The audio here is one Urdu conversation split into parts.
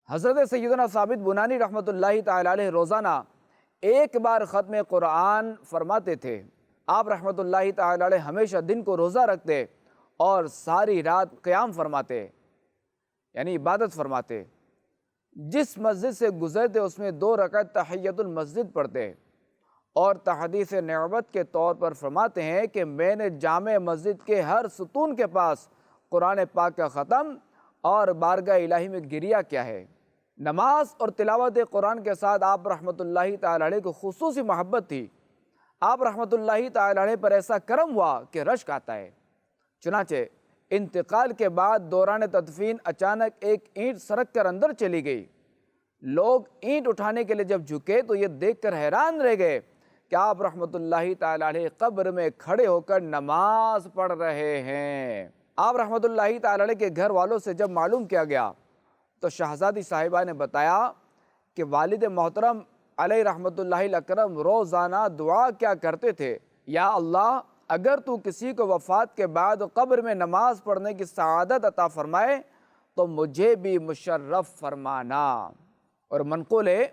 حضرت سیدنا ثابت بنانی رحمۃ اللہ تعالی علیہ روزانہ ایک بار ختم قرآن فرماتے تھے۔ آپ رحمۃ اللہ تعالی علیہ ہمیشہ دن کو روزہ رکھتے اور ساری رات قیام فرماتے، یعنی عبادت فرماتے۔ جس مسجد سے گزرتے اس میں 2 رکعت تحیۃ المسجد پڑھتے، اور تحدیث نعمت کے طور پر فرماتے ہیں کہ میں نے جامع مسجد کے ہر ستون کے پاس قرآن پاک کا ختم اور بارگاہ الہی میں گریہ کیا ہے۔ نماز اور تلاوت قرآن کے ساتھ آپ رحمۃ اللہ تعالی علیہ کو خصوصی محبت تھی۔ آپ رحمۃ اللہ تعالی علیہ پر ایسا کرم ہوا کہ رشک آتا ہے۔ چنانچہ انتقال کے بعد دوران تدفین اچانک ایک اینٹ سرک کر اندر چلی گئی۔ لوگ اینٹ اٹھانے کے لیے جب جھکے تو یہ دیکھ کر حیران رہ گئے کہ آپ رحمۃ اللہ تعالی علیہ قبر میں کھڑے ہو کر نماز پڑھ رہے ہیں۔ آپ رحمۃ اللہ تعالی علیہ کے گھر والوں سے جب معلوم کیا گیا تو شہزادی صاحبہ نے بتایا کہ والد محترم علیہ رحمۃ اللہ الاکرم روزانہ دعا کیا کرتے تھے، یا اللہ اگر تو کسی کو وفات کے بعد قبر میں نماز پڑھنے کی سعادت عطا فرمائے تو مجھے بھی مشرف فرمانا۔ اور منقول ہے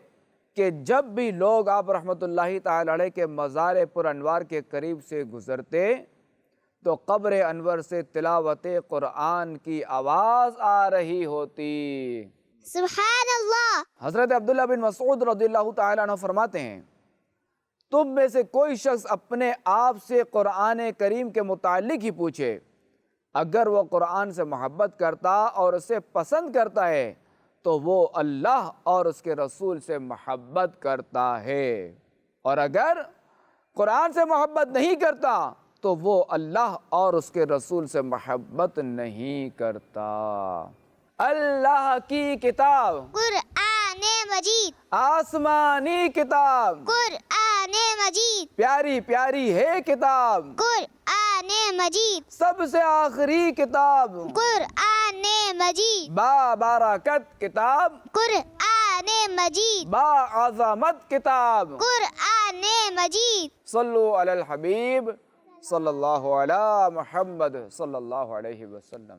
کہ جب بھی لوگ آپ رحمۃ اللہ تعالی علیہ کے مزار پر انوار کے قریب سے گزرتے تو قبر انور سے تلاوت قرآن کی آواز آ رہی ہوتی۔ سبحان اللہ۔ حضرت عبداللہ بن مسعود رضی اللہ تعالیٰ عنہ فرماتے ہیں، تم میں سے کوئی شخص اپنے آپ سے قرآن کریم کے متعلق ہی پوچھے، اگر وہ قرآن سے محبت کرتا اور اسے پسند کرتا ہے تو وہ اللہ اور اس کے رسول سے محبت کرتا ہے، اور اگر قرآن سے محبت نہیں کرتا تو وہ اللہ اور اس کے رسول سے محبت نہیں کرتا۔ اللہ کی کتاب قرآن مجید، آسمانی کتاب، قرآن مجید، پیاری پیاری ہے کتاب، قرآن مجید، سب سے آخری کتاب، قرآن مجید، بابرکت کتاب، قرآن مجید، باعظمت کتاب۔ قرآن مجید۔ صلو علی الحبیب صلی اللہ علی محمد صلی اللہ علیہ وسلم۔